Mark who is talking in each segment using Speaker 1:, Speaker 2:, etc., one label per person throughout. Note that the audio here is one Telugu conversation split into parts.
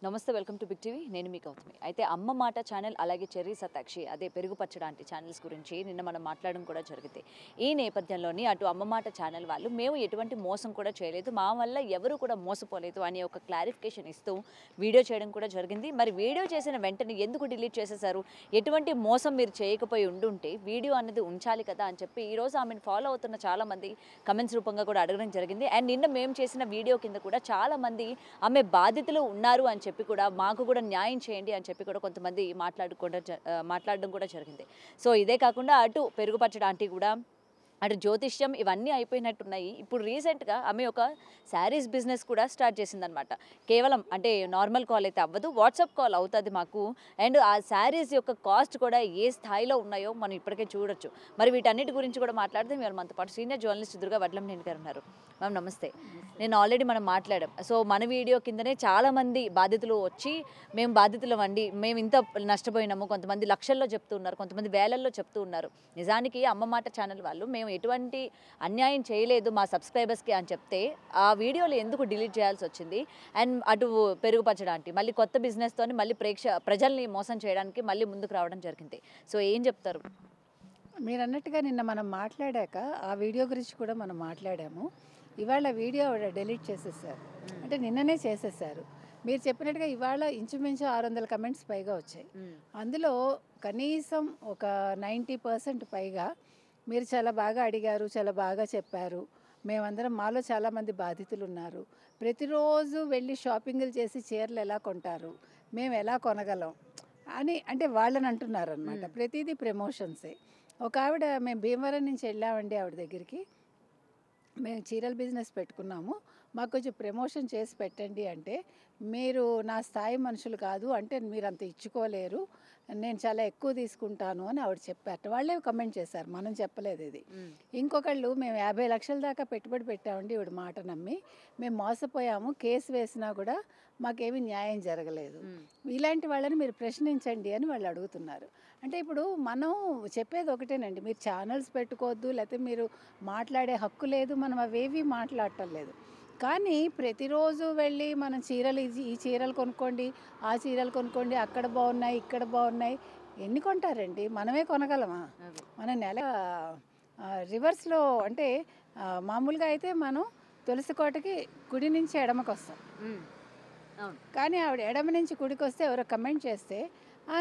Speaker 1: నమస్తే, వెల్కమ్ టు బిగ్ టీవీ. నేను మీ గౌతమి. అయితే అమ్మ మాట ఛానల్ అలాగే చెర్రీ సతాక్షి అదే పెరుగు పచ్చడి ఛానల్స్ గురించి నిన్న మనం మాట్లాడడం కూడా జరిగింది. ఈ నేపథ్యంలోని అటు అమ్మ మాట ఛానల్ వాళ్ళు మేము ఎటువంటి మోసం కూడా చేయలేదు, మా వల్ల ఎవరు కూడా మోసపోలేదు అని ఒక క్లారిఫికేషన్ ఇస్తూ వీడియో చేయడం కూడా జరిగింది. మరి వీడియో చేసిన వెంటనే ఎందుకు డిలీట్ చేసేశారు, ఎటువంటి మోసం మీరు చేయకపోయి ఉండుంటే వీడియో అన్నది ఉంచాలి కదా అని చెప్పి ఈరోజు ఆమెను ఫాలో అవుతున్న చాలామంది కమెంట్స్ రూపంగా కూడా అడగడం జరిగింది. అండ్ నిన్న మేము చేసిన వీడియో కింద కూడా చాలామంది ఆమె బాధితులు ఉన్నారు అని చెప్పి కూడా మాకు కూడా న్యాయం చేయండి అని చెప్పి కూడా కొంతమంది మాట్లాడడం కూడా జరిగింది. సో ఇదే కాకుండా అటు పెరుగు పచ్చడి ఆంటీ కూడా అటు జ్యోతిష్యం ఇవన్నీ అయిపోయినట్టున్నాయి. ఇప్పుడు రీసెంట్గా ఆమె ఒక శారీస్ బిజినెస్ కూడా స్టార్ట్ చేసిందనమాట. కేవలం అంటే నార్మల్ కాల్ అయితే అవ్వదు, వాట్సాప్ కాల్ అవుతుంది మాకు. అండ్ ఆ శారీస్ యొక్క కాస్ట్ కూడా ఏ స్థాయిలో ఉన్నాయో మనం ఇప్పటికే చూడొచ్చు. మరి వీటన్నిటి గురించి కూడా మాట్లాడితే మీరు మనతో పాటు సీనియర్ జర్నలిస్ట్ దుర్గా వడ్లంనేని గారు ఉన్నారు. మ్యామ్ నమస్తే. నేను ఆల్రెడీ మనం మాట్లాడాం. సో మన వీడియో కిందనే చాలామంది బాధితులు వచ్చి మేము బాధితులు అండి, మేము ఇంత నష్టపోయినాము, కొంతమంది లక్షల్లో చెప్తూ ఉన్నారు, కొంతమంది వేలల్లో చెప్తూ ఉన్నారు. నిజానికి అమ్మ మాట ఛానల్ వాళ్ళు మేము ఎటువంటి అన్యాయం చేయలేదు మా సబ్స్క్రైబర్స్కి అని చెప్తే ఆ వీడియోలు ఎందుకు డిలీట్ చేయాల్సి వచ్చింది? అండ్ అటు పెరుగు పచ్చడానికి మళ్ళీ కొత్త బిజినెస్తోని మళ్ళీ ప్రజల్ని మోసం చేయడానికి మళ్ళీ ముందుకు రావడం జరిగింది. సో ఏం చెప్తారు?
Speaker 2: మీరు అన్నట్టుగా నిన్న మనం మాట్లాడాక ఆ వీడియో గురించి కూడా మనం మాట్లాడాము. ఇవాళ వీడియో డిలీట్ చేసేసారు, అంటే నిన్ననే చేసేసారు. మీరు చెప్పినట్టుగా ఇవాళ ఇంచుమించు 600 కమెంట్స్ పైగా వచ్చాయి. అందులో కనీసం ఒక 90% పైగా మీరు చాలా బాగా అడిగారు, చాలా బాగా చెప్పారు, మేమందరం మాలో చాలామంది బాధితులు ఉన్నారు, ప్రతిరోజు వెళ్ళి షాపింగ్లు చేసి చీరలు ఎలా కొంటారు, మేము ఎలా కొనగలం అని అంటే వాళ్ళని అంటున్నారు అనమాట. ప్రతిదీ ప్రమోషన్సే. ఒక ఆవిడ మేము భీమవరం నుంచి వెళ్ళామండి ఆవిడ దగ్గరికి, మేము చీరల బిజినెస్ పెట్టుకున్నాము, మాకు కొంచెం ప్రమోషన్ చేసి పెట్టండి అంటే, మీరు నా స్థాయి మనుషులు కాదు, అంటే మీరు అంత ఇచ్చుకోలేరు, నేను చాలా ఎక్కువ తీసుకుంటాను అని ఆవిడ చెప్పారు. వాళ్ళే కమెంట్ చేశారు, మనం చెప్పలేదు ఇది. ఇంకొకళ్ళు మేము 50 లక్షల దాకా పెట్టుబడి పెట్టామండి, ఈవిడ మాట నమ్మి మేము మోసపోయాము, కేసు వేసినా కూడా మాకేమీ న్యాయం జరగలేదు, ఇలాంటి వాళ్ళని మీరు ప్రశ్నించండి అని వాళ్ళు అడుగుతున్నారు. అంటే ఇప్పుడు మనం చెప్పేది ఒకటేనండి, మీరు ఛానల్స్ పెట్టుకోవద్దు, లేకపోతే మీరు మాట్లాడే హక్కు లేదు, మనం అవేవి మాట్లాడటం లేదు. కానీ ప్రతిరోజు వెళ్ళి మనం చీరలు ఈ చీరలు కొనుక్కోండి, ఆ చీరలు కొనుక్కోండి, అక్కడ బాగున్నాయి, ఇక్కడ బాగున్నాయి, ఎన్ని కొంటారండి? మనమే కొనగలమా? మన నెల రివర్స్లో అంటే మామూలుగా అయితే మనం తులసికోటకి కుడి నుంచి ఎడమకు వస్తాం, కానీ ఆవిడ ఎడమ నుంచి కుడికి వస్తే ఎవరో కమెంట్ చేస్తే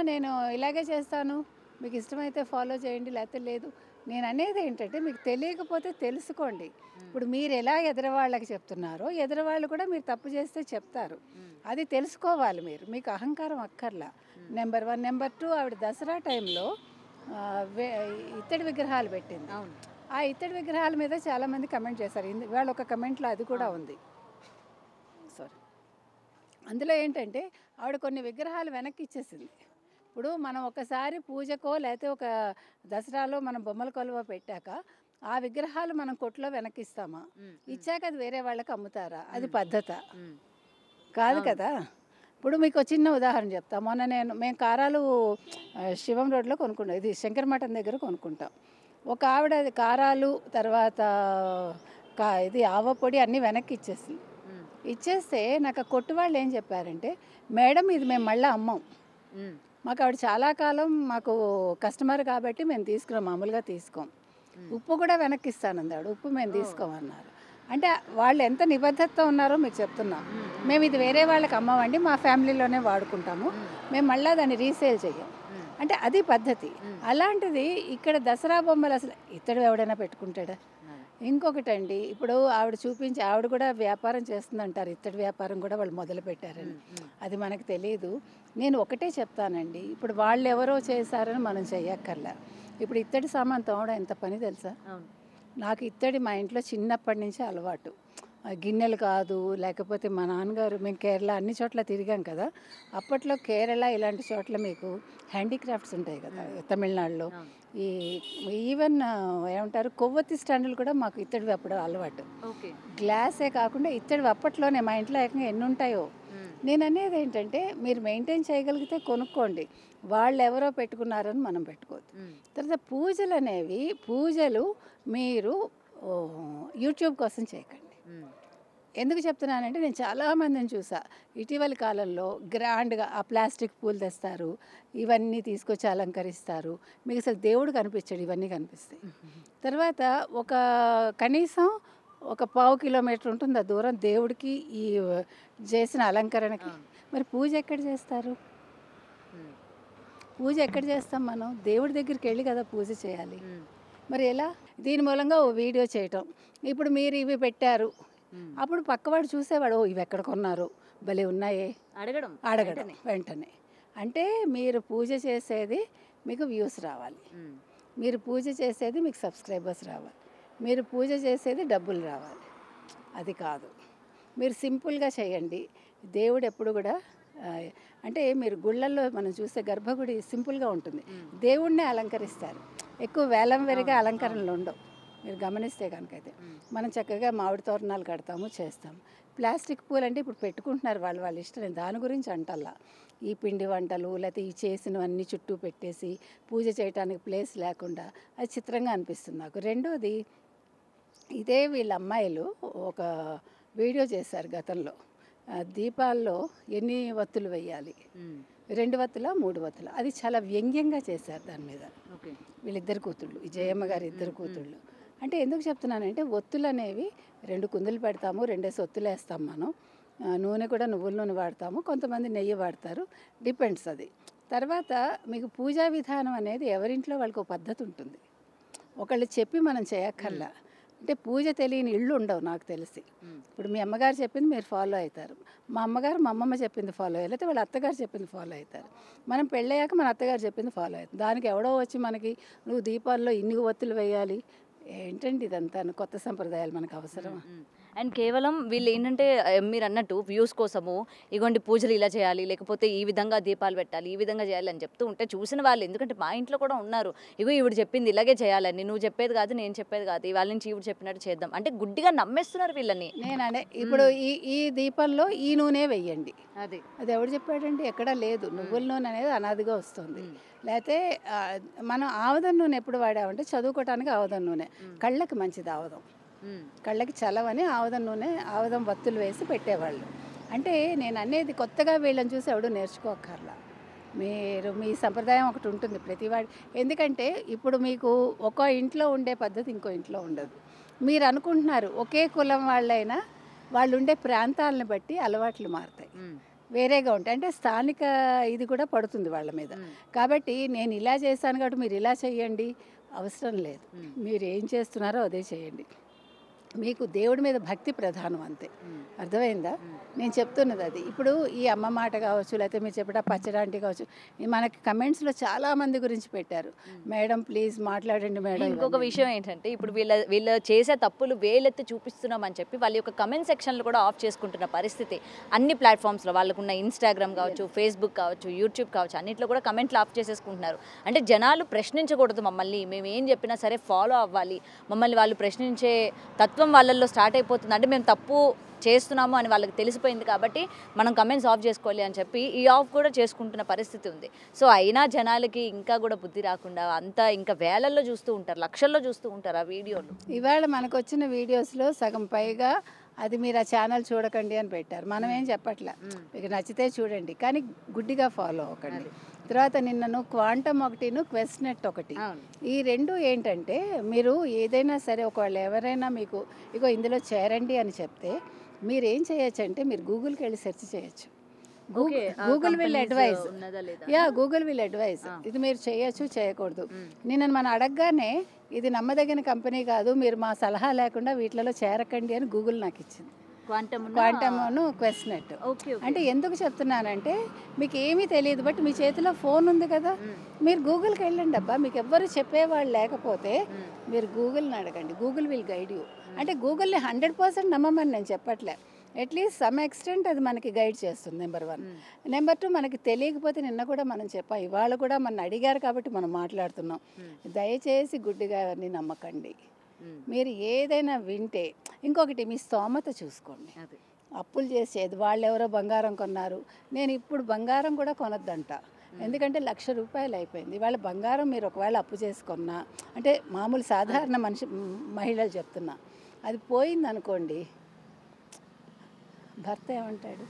Speaker 2: నేను ఇలాగే చేస్తాను, మీకు ఇష్టమైతే ఫాలో చేయండి, లేకపోతే లేదు. నేను అనేది ఏంటంటే, మీకు తెలియకపోతే తెలుసుకోండి. ఇప్పుడు మీరు ఎలా ఎదురవాళ్ళకి చెప్తున్నారో ఎదురవాళ్ళు కూడా మీరు తప్పు చేస్తే చెప్తారు, అది తెలుసుకోవాలి మీరు. మీకు అహంకారం అక్కర్లా. నెంబర్ 1. నెంబర్ 2, ఆవిడ దసరా టైంలో ఇత్తడి విగ్రహాలు పెట్టింది. ఆ ఇత్తడి విగ్రహాల మీద చాలామంది కమెంట్ చేశారు. ఇవాళ ఒక కమెంట్లో అది కూడా ఉంది. సారీ, అందులో ఏంటంటే ఆవిడ కొన్ని విగ్రహాలు వెనక్కి ఇచ్చేసింది. ఇప్పుడు మనం ఒకసారి పూజకో లేకపోతే ఒక దసరాలో మనం బొమ్మల కొలువ పెట్టాక ఆ విగ్రహాలు మనం కొట్లో వెనక్కిస్తామా? ఇచ్చాక అది వేరే వాళ్ళకి అమ్ముతారా? అది పద్ధత కాదు కదా. ఇప్పుడు మీకు చిన్న ఉదాహరణ చెప్తా. మొన్న మేము కారాలు శివం రోడ్లో కొనుక్కుంటాం, ఇది శంకర మఠం దగ్గర కొనుక్కుంటాం. ఒక ఆవిడ కారాలు తర్వాత ఇది ఆవపొడి అన్నీ వెనక్కి ఇచ్చేసింది. ఇచ్చేస్తే నాకు ఆ కొట్టు వాళ్ళు ఏం చెప్పారంటే, మేడం ఇది మేము మళ్ళీ అమ్మం, మాకు ఆవిడ చాలా కాలం మాకు కస్టమర్ కాబట్టి మేము తీసుకున్నాం, మామూలుగా తీసుకోం, ఉప్పు కూడా వెనక్కి ఇస్తానంది ఆవిడ, ఉప్పు మేము తీసుకోమన్నారు. అంటే వాళ్ళు ఎంత నిబద్ధతతో ఉన్నారో మీకు చెప్తున్నాం. మేము ఇది వేరే వాళ్ళకి అమ్మమండి, మా ఫ్యామిలీలోనే వాడుకుంటాము, మేము మళ్ళీ దాన్ని రీసేల్ చెయ్యం అంటే అది పద్ధతి. అలాంటిది ఇక్కడ దసరా బొమ్మలు అసలు ఇతడు ఎవడైనా పెట్టుకుంటాడా? ఇంకొకటండి, ఇప్పుడు ఆవిడ చూపించి ఆవిడ కూడా వ్యాపారం చేస్తుందంటారు, ఇత్తడి వ్యాపారం కూడా వాళ్ళు మొదలు పెట్టారని, అది మనకు తెలియదు. నేను ఒకటే చెప్తానండి, ఇప్పుడు వాళ్ళు ఎవరో చేశారని మనం చెయ్యక్కర్లా. ఇప్పుడు ఇత్తడి సామాన్ తోమడం ఎంత పని తెలుసా? నాకు ఇత్తడి మా ఇంట్లో చిన్నప్పటి నుంచి అలవాటు. గిన్నెలు కాదు, లేకపోతే మా నాన్నగారు, మేము కేరళ అన్ని చోట్ల తిరిగాం కదా, అప్పట్లో కేరళ ఇలాంటి చోట్ల మీకు హ్యాండీక్రాఫ్ట్స్ ఉంటాయి కదా, తమిళనాడులో ఈవెన్ ఏమంటారు కొవ్వొత్తి స్టాండ్లు కూడా మాకు ఇత్తడివి అప్పుడు అలవాటు. గ్లాసే కాకుండా ఇత్తడివి అప్పట్లోనే మా ఇంట్లో ఏకంగా ఎన్ని ఉంటాయో. నేను అనేది ఏంటంటే, మీరు మెయింటైన్ చేయగలిగితే కొనుక్కోండి, వాళ్ళు ఎవరో పెట్టుకున్నారని మనం పెట్టుకోవద్దు. తర్వాత పూజలు అనేవి, పూజలు మీరు యూట్యూబ్ కోసం చేయకండి. ఎందుకు చెప్తున్నానంటే నేను చాలామందిని చూసా ఇటీవలి కాలంలో గ్రాండ్గా ఆ ప్లాస్టిక్ పూలు తెస్తారు, ఇవన్నీ తీసుకొచ్చి అలంకరిస్తారు. మీకు అసలు దేవుడు కనిపించాడు, ఇవన్నీ కనిపిస్తాయి. తర్వాత ఒక కనీసం ఒక 1/2 కిలోమీటర్ ఉంటుంది ఆ దూరం దేవుడికి ఈ చేసిన అలంకరణకి. మరి పూజ ఎక్కడ చేస్తారు? పూజ ఎక్కడ చేస్తాం మనం? దేవుడి దగ్గరికి వెళ్ళి కదా పూజ చేయాలి. మరి ఎలా? దీని మూలంగా ఓ వీడియో చేయటం. ఇప్పుడు మీరు ఇవి పెట్టారు, అప్పుడు పక్కవాడు చూసేవాడు, ఓ ఇవి ఎక్కడ కొన్నారు, భలే ఉన్నాయే అడగడం వెంటనే. అంటే మీరు పూజ చేసేది మీకు వ్యూస్ రావాలి, మీరు పూజ చేసేది మీకు సబ్స్క్రైబర్స్ రావాలి, మీరు పూజ చేసేది డబ్బులు రావాలి. అది కాదు. మీరు సింపుల్గా చేయండి. దేవుడు ఎప్పుడు కూడా అంటే మీరు గుళ్ళల్లో మనం చూస్తే గర్భగుడి సింపుల్గా ఉంటుంది, దేవుణ్ణే అలంకరిస్తారు. ఎక్కువ వేలం వెరిగా అలంకరణలు ఉండవు. మీరు గమనిస్తే కనుకైతే మనం చక్కగా మామిడి తోరణాలు కడతాము, చేస్తాము. ప్లాస్టిక్ పూలు అంటే ఇప్పుడు పెట్టుకుంటున్నారు వాళ్ళ ఇష్టం, నేను దాని గురించి అంటల్లా. ఈ పిండి వంటలు లేకపోతే ఈ చేసినవన్నీ చుట్టూ పెట్టేసి పూజ చేయడానికి ప్లేస్ లేకుండా అది చిత్రంగా అనిపిస్తుంది నాకు. రెండోది, ఇదే వీళ్ళ అమ్మాయిలు ఒక వీడియో చేశారు గతంలో, దీపాల్లో ఎన్ని వత్తులు వేయాలి, 2 వత్తుల 3 వత్తుల, అది చాలా వ్యంగ్యంగా చేశారు దాని మీద. వీళ్ళిద్దరు కూతుళ్ళు, ఈ జయమ్మ గారి ఇద్దరు కూతుళ్ళు. అంటే ఎందుకు చెప్తున్నానంటే ఒత్తులు అనేవి 2 కుందులు పెడతాము, 2 ఒత్తులు వేస్తాం మనం. నూనె కూడా నువ్వుల నూనె వాడతాము, కొంతమంది నెయ్యి వాడతారు, డిపెండ్స్ అది. తర్వాత మీకు పూజా విధానం అనేది ఎవరింట్లో వాళ్ళకి ఒక పద్ధతి ఉంటుంది, ఒకళ్ళు చెప్పి మనం చేయక్కర్లా. అంటే పూజ తెలియని ఇళ్ళు ఉండవు నాకు తెలిసి. ఇప్పుడు మీ అమ్మగారు చెప్పింది మీరు ఫాలో అవుతారు, మా అమ్మగారు మా అమ్మమ్మ చెప్పింది ఫాలో అయ్యారు, లేకపోతే వాళ్ళ అత్తగారు చెప్పింది ఫాలో అవుతారు. మనం పెళ్ళయ్యాక మన అత్తగారు చెప్పింది ఫాలో అవుతుంది. దానికి ఎవడో వచ్చి మనకి నువ్వు దీపాల్లో ఇన్ని ఒత్తులు వేయాలి, ఏంటండి ఇదంతా కొత్త సంప్రదాయాలు మనకు అవసరమా?
Speaker 1: అండ్ కేవలం వీళ్ళు ఏంటంటే మీరు అన్నట్టు వ్యూస్ కోసము ఇగోండి పూజలు ఇలా చేయాలి, లేకపోతే ఈ విధంగా దీపాలు పెట్టాలి, ఈ విధంగా చేయాలి అని చెప్తూ ఉంటే చూసిన వాళ్ళు, ఎందుకంటే మా ఇంట్లో కూడా ఉన్నారు, ఇగో ఈవిడ చెప్పింది ఇలాగే చేయాలని, నువ్వు చెప్పేది కాదు నేను చెప్పేది కాదు, ఇవాళ నుంచి ఈవిడ చెప్పినట్టు చేద్దాం అంటే గుడ్డిగా నమ్మేస్తున్నారు వీళ్ళని.
Speaker 2: నేనంటే ఇప్పుడు ఈ దీపంలో ఈ నూనె వెయ్యండి, అది ఎవడు చెప్పాడండి? ఎక్కడా లేదు. నువ్వుల నూనె అనేది అనాదిగా వస్తుంది. లేకపోతే మనం ఆవదం నూనె ఎప్పుడు వాడామంటే చదువుకోవటానికి ఆవదం నూనె, కళ్ళకి మంచిది ఆవదం, కళ్ళకి చలవని ఆవదం నూనె, ఆవదం వత్తులు వేసి పెట్టేవాళ్ళు. అంటే నేను అనేది కొత్తగా వీళ్ళని చూసి ఎవడు నేర్చుకోకర్లా. మీరు మీ సంప్రదాయం ఒకటి ఉంటుంది ప్రతివాడి. ఎందుకంటే ఇప్పుడు మీకు ఒక ఇంట్లో ఉండే పద్ధతి ఇంకో ఇంట్లో ఉండదు. మీరు అనుకుంటున్నారు ఒకే కులం వాళ్ళైనా వాళ్ళు ఉండే ప్రాంతాలను బట్టి అలవాట్లు మారుతాయి, వేరేగా ఉంటాయి. అంటే స్థానిక ఇది కూడా పడుతుంది వాళ్ళ మీద. కాబట్టి నేను ఇలా చేశాను కాబట్టి మీరు ఇలా చేయండి అవసరం లేదు. మీరు ఏం చేస్తున్నారో అదే చేయండి. మీకు దేవుడి మీద భక్తి ప్రధానం, అంతే. అర్థమైందా? నేను చెప్తున్నది అది. ఇప్పుడు ఈ అమ్మ మాట కావచ్చు, లేకపోతే మీరు చెప్పిన పచ్చడాంటి కావచ్చు, మనకి కమెంట్స్లో చాలామంది గురించి పెట్టారు, మేడం ప్లీజ్ మాట్లాడండి మేడం.
Speaker 1: ఇంకొక విషయం ఏంటంటే ఇప్పుడు వీళ్ళ చేసే తప్పులు వేలెత్తి చూపిస్తున్నామని చెప్పి వాళ్ళ యొక్క కమెంట్ సెక్షన్లు కూడా ఆఫ్ చేసుకుంటున్న పరిస్థితి అన్ని ప్లాట్ఫామ్స్లో. వాళ్ళకున్న ఇన్స్టాగ్రామ్ కావచ్చు, ఫేస్బుక్ కావచ్చు, యూట్యూబ్ కావచ్చు, అన్నింటిలో కూడా కమెంట్లు ఆఫ్ చేసేసుకుంటున్నారు. అంటే జనాలు ప్రశ్నించకూడదు మమ్మల్ని, మేము ఏం చెప్పినా సరే ఫాలో అవ్వాలి, మమ్మల్ని వాళ్ళు ప్రశ్నించే తత్వం వాళ్ళల్లో స్టార్ట్ అయిపోతుంది. అంటే మేము తప్పు చేస్తున్నాము అని వాళ్ళకి తెలిసిపోయింది కాబట్టి మనం కమెంట్స్ ఆఫ్ చేసుకోవాలి అని చెప్పి ఈ ఆఫ్ కూడా చేసుకుంటున్న పరిస్థితి ఉంది. సో అయినా జనాలకి ఇంకా కూడా బుద్ధి రాకుండా అంతా ఇంకా వేలల్లో చూస్తూ ఉంటారు, లక్షల్లో చూస్తూ ఉంటారు ఆ వీడియోలు.
Speaker 2: ఇవాళ మనకు వచ్చిన వీడియోస్లో సగం పైగా అది మీరు ఆ ఛానల్ చూడకండి అని పెట్టారు. మనం ఏం చెప్పట్లే, మీకు నచ్చితే చూడండి కానీ గుడ్డిగా ఫాలో అవ్వకండి. తర్వాత నిన్నను క్వాంటమ్ ఒకటిను క్వెస్ట్నెట్ ఒకటి, ఈ రెండు ఏంటంటే మీరు ఏదైనా సరే ఒకవేళ ఎవరైనా మీకు ఇగో ఇందులో చేరండి అని చెప్తే మీరు ఏం చేయొచ్చు అంటే మీరు గూగుల్కి వెళ్ళి సెర్చ్ చేయొచ్చు. Google will advise, Google will advise ఇది మీరు చేయొచ్చు చేయకూడదు. నిన్న మనం అడగగానే ఇది నమ్మదగిన కంపెనీ కాదు, మీరు మా సలహా లేకుండా వీటిలో చేరకండి అని గూగుల్ నాకు ఇచ్చింది. క్వాంటమ్ను క్వెస్ట్నెట్. అంటే ఎందుకు చెప్తున్నానంటే మీకు ఏమీ తెలియదు, బట్ మీ చేతిలో ఫోన్ ఉంది కదా, మీరు గూగుల్కి వెళ్ళండి అబ్బా. మీకు ఎవ్వరు చెప్పేవాళ్ళు లేకపోతే మీరు గూగుల్ని అడగండి, గూగుల్ విల్ గైడ్ యూ. అంటే గూగుల్ని 100% నమ్మమని నేను చెప్పట్లే, అట్లీస్ట్ సమ్ ఎక్స్టెంట్ అది మనకి గైడ్ చేస్తుంది. నెంబర్ 1. నెంబర్ 2, మనకి తెలియకపోతే నిన్న కూడా మనం చెప్పాం, ఇవాళ కూడా మన అడిగారు కాబట్టి మనం మాట్లాడుతున్నాం. దయచేసి గుడ్డిగా ఎవరిని నమ్మకండి. మీరు ఏదైనా వింటే ఇంకొకటి మీ స్తోమత చూసుకోండి. అప్పులు చేసేది వాళ్ళు ఎవరో బంగారం కొన్నారు, నేను ఇప్పుడు బంగారం కూడా కొనొద్దంట. ఎందుకంటే ₹1,00,000 అయిపోయింది. వాళ్ళ బంగారం మీరు ఒకవేళ అప్పు చేసుకున్నా, అంటే మామూలు సాధారణ మహిళలు చెప్తున్నా, అది పోయిందనుకోండి భర్త ఏమంటాడు?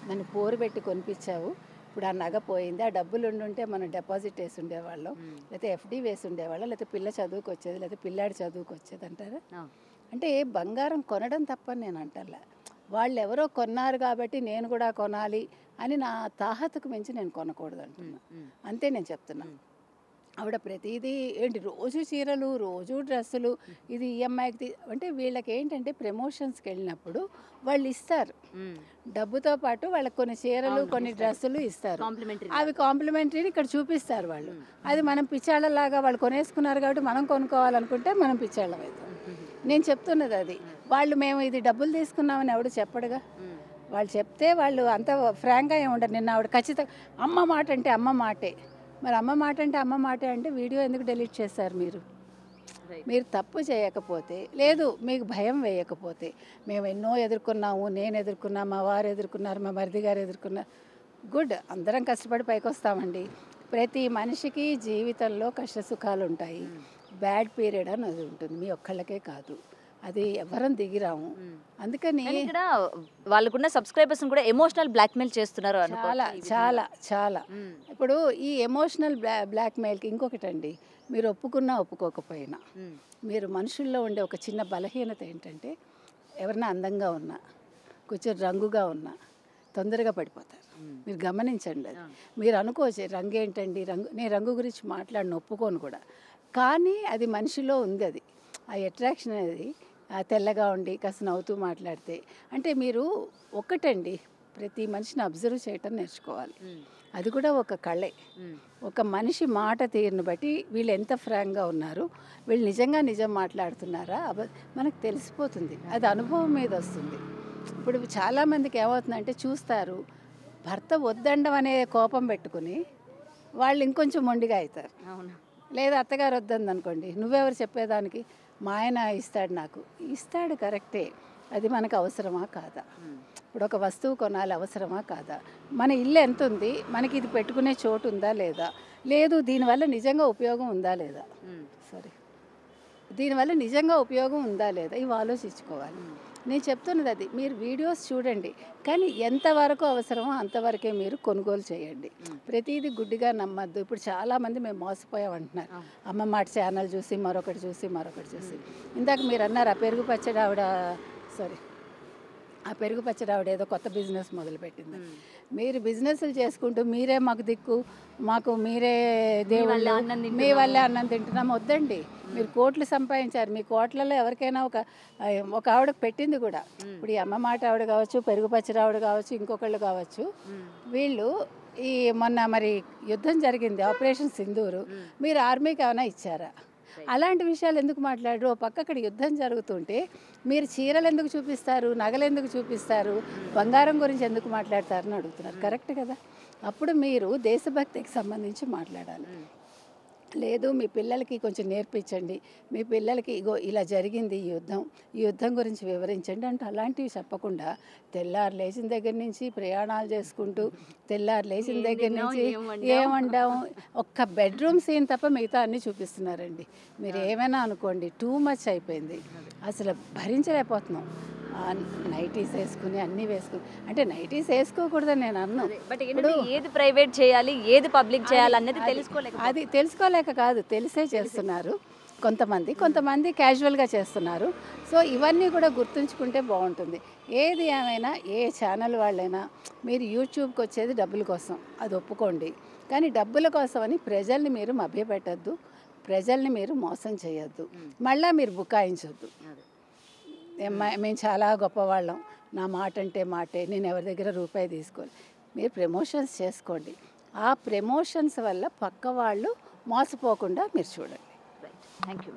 Speaker 2: నన్ను పోరు పెట్టి కొనిపించావు, ఇప్పుడు ఆ నగ పోయింది, ఆ డబ్బులు ఉండుంటే మనం డిపాజిట్ వేసి ఉండేవాళ్ళం, లేకపోతే ఎఫ్డి వేసి ఉండేవాళ్ళం, లేకపోతే పిల్ల చదువుకు వచ్చేది, లేకపోతే పిల్లాడి చదువుకు వచ్చేది అంటారా? అంటే బంగారం కొనడం తప్పని నేను అంటలే, వాళ్ళు ఎవరో కొన్నారు కాబట్టి నేను కూడా కొనాలి అని నా తాహతకు మించి నేను కొనకూడదు అంటున్నా. అంతే నేను చెప్తున్నా. ఆవిడ ప్రతిదీ ఏంటి రోజు చీరలు, రోజు డ్రెస్సులు, ఇది ఈఎంఐకి అంటే వీళ్ళకి ఏంటంటే ప్రమోషన్స్కి వెళ్ళినప్పుడు వాళ్ళు ఇస్తారు, డబ్బుతో పాటు వాళ్ళకి కొన్ని చీరలు కొన్ని డ్రెస్సులు ఇస్తారు, అవి కాంప్లిమెంటరీని ఇక్కడ చూపిస్తారు వాళ్ళు. అది మనం పిచ్చాళ్ళలాగా వాళ్ళు కొనేసుకున్నారు కాబట్టి మనం కొనుక్కోవాలనుకుంటే మనం పిచ్చాళ్ళం అవుతాం. నేను చెప్తున్నది అది. వాళ్ళు మేము ఇది డబ్బులు తీసుకున్నామని ఎవడు చెప్పడుగా. వాళ్ళు చెప్తే వాళ్ళు అంత ఫ్రాంక్గా ఏమి ఉండరు. నిన్న ఆవిడ ఖచ్చితంగా అమ్మ మాట అంటే అమ్మ మాటే, మరి అమ్మ మాట అంటే అమ్మ మాటే అంటే వీడియో ఎందుకు డిలీట్ చేశారు మీరు? మీరు తప్పు చేయకపోతే, లేదు మీకు భయం వేయకపోతే, మేము ఎన్నో ఎదుర్కొన్నాము, నేను ఎదుర్కొన్నా, మా వారు ఎదుర్కొన్నారు, మా మరిది గారు ఎదుర్కొన్నారు, గుడ్, అందరం కష్టపడి పైకి వస్తామండి. ప్రతి మనిషికి జీవితంలో కష్ట సుఖాలు ఉంటాయి, బ్యాడ్ పీరియడ్ అని అది ఉంటుంది, మీ ఒక్కళ్ళకే కాదు, అది ఎవరం దిగిరాము. అందుకని
Speaker 1: ఇక్కడ వాళ్ళకున్న సబ్స్క్రైబర్స్ కూడా ఎమోషనల్ బ్లాక్మెయిల్ చేస్తున్నారు.
Speaker 2: చాలా చాలా చాలా ఇప్పుడు ఈ ఎమోషనల్ బ్లాక్మెయిల్కి ఇంకొకటండి, మీరు ఒప్పుకున్నా ఒప్పుకోకపోయినా మీరు మనుషుల్లో ఉండే ఒక చిన్న బలహీనత ఏంటంటే, ఎవరైనా అందంగా ఉన్నా, కొంచెం రంగుగా ఉన్నా తొందరగా పడిపోతారు. మీరు గమనించండి. అది మీరు అనుకోవచ్చు రంగు ఏంటండి, నేను రంగు గురించి మాట్లాడిన ఒప్పుకోను కూడా, కానీ అది మనిషిలో ఉంది. అది ఆ అట్రాక్షన్ అనేది తెల్లగా ఉండి కాస్త నవ్వుతూ మాట్లాడితే, అంటే మీరు ఒక్కటండి ప్రతి మనిషిని అబ్జర్వ్ చేయటం నేర్చుకోవాలి. అది కూడా ఒక కళే. ఒక మనిషి మాట తీరును బట్టి వీళ్ళు ఎంత ఫ్రాంక్గా ఉన్నారు, వీళ్ళు నిజంగా నిజం మాట్లాడుతున్నారా మనకు తెలిసిపోతుంది. అది అనుభవం మీద వస్తుంది. ఇప్పుడు చాలామందికి ఏమవుతుందంటే చూస్తారు, భర్త వద్దండం అనే కోపం పెట్టుకుని వాళ్ళు ఇంకొంచెం మొండిగా అవుతారు. లేదా అత్తగారు వద్దంది అనుకోండి, నువ్వెవరు చెప్పేదానికి, మా ఆయన ఇస్తాడు, నాకు ఇస్తాడు కరెక్టే, అది మనకు అవసరమా కాదా? ఇప్పుడు ఒక వస్తువు కొనాలి, అవసరమా కాదా? మన ఇల్లు ఎంత ఉంది, మనకి ఇది పెట్టుకునే చోటు ఉందా లేదా, లేదు దీనివల్ల నిజంగా ఉపయోగం ఉందా లేదా, దీనివల్ల నిజంగా ఉపయోగం ఉందా లేదా, ఇవి ఆలోచించుకోవాలి. నేను చెప్తున్నది అది. మీరు వీడియోస్ చూడండి, కానీ ఎంతవరకు అవసరమో అంతవరకే మీరు కొనుగోలు చేయండి. ప్రతిదీ గుడ్డిగా నమ్మద్దు. ఇప్పుడు చాలామంది మేము మోసపోయాం అంటున్నారు, అమ్మ మాట ఛానల్ చూసి మరొకటి చూసి. ఇందాక మీరు అన్నారు ఆ పెరుగు పచ్చడి ఆవిడ, ఆ పెరుగు పచ్చడి ఆవిడ ఏదో కొత్త బిజినెస్ మొదలుపెట్టింది. మీరు బిజినెస్లు చేసుకుంటూ మీరే మాకు దిక్కు, మాకు మీరే దేవుళ్ళు, మీ వల్లే అన్నం తింటున్నాం, వద్దండి. మీరు కోట్లు సంపాదించారు, మీ కోట్లలో ఎవరికైనా ఒక ఆవిడకు పెట్టింది కూడా. ఇప్పుడు ఈ అమ్మ మాట ఆవిడ కావచ్చు, పెరుగు పచ్చడి ఆవిడ కావచ్చు, ఇంకొకళ్ళు కావచ్చు, వీళ్ళు ఈ మొన్న మరి యుద్ధం జరిగింది ఆపరేషన్ సింధూరు, మీరు ఆర్మీకి ఏమైనా ఇచ్చారా? అలాంటి విషయాలు ఎందుకు మాట్లాడరు? ఓ పక్క అక్కడ యుద్ధం జరుగుతుంటే మీరు చీరలు ఎందుకు చూపిస్తారు, నగలు ఎందుకు చూపిస్తారు, బంగారం గురించి ఎందుకు మాట్లాడతారని అడుగుతున్నారు. కరెక్ట్ కదా? అప్పుడు మీరు దేశభక్తికి సంబంధించి మాట్లాడాలి. లేదు మీ పిల్లలకి కొంచెం నేర్పించండి, మీ పిల్లలకి ఇగో ఇలా జరిగింది ఈ యుద్ధం గురించి వివరించండి అంటే అలాంటివి చెప్పకుండా తెల్లారు లేచిన దగ్గర నుంచి ప్రయాణాలు చేసుకుంటూ తెల్లారు లేచిన దగ్గర నుంచి ఏమంటాం, ఒక్క బెడ్రూమ్ సీన్ తప్ప మిగతా అన్నీ చూపిస్తున్నారండి. మీరు ఏమైనా అనుకోండి, టూ మచ్ అయిపోయింది, అసలు భరించలేకపోతున్నాం. నైటీస్ వేసుకుని అన్నీ వేసుకుని, అంటే నైటీస్ వేసుకోకూడదని నేను అన్నాను,
Speaker 1: బట్ ఇప్పుడు ఏది ప్రైవేట్ చేయాలి, ఏది పబ్లిక్ చేయాలి అన్నది
Speaker 2: అది తెలుసుకోలేక కాదు, తెలిసే చేస్తున్నారు కొంతమంది క్యాజువల్గా చేస్తున్నారు. సో ఇవన్నీ కూడా గుర్తుంచుకుంటే బాగుంటుంది. ఏది ఏమైనా ఏ ఛానల్ వాళ్ళైనా మీరు యూట్యూబ్కి వచ్చేది డబ్బుల కోసం, అది ఒప్పుకోండి, కానీ డబ్బుల కోసం అని ప్రజల్ని మీరు మభ్యపెట్టద్దు, ప్రజల్ని మీరు మోసం చేయొద్దు, మళ్ళీ మీరు బుకాయించొద్దు. మేము చాలా గొప్పవాళ్ళం, నా మాట అంటే మాటే, నేను ఎవరి దగ్గర రూపాయి తీసుకోవాలి. మీరు ప్రమోషన్స్ చేసుకోండి, ఆ ప్రమోషన్స్ వల్ల పక్క వాళ్ళు మోసపోకుండా మీరు చూడండి.
Speaker 1: Thank you.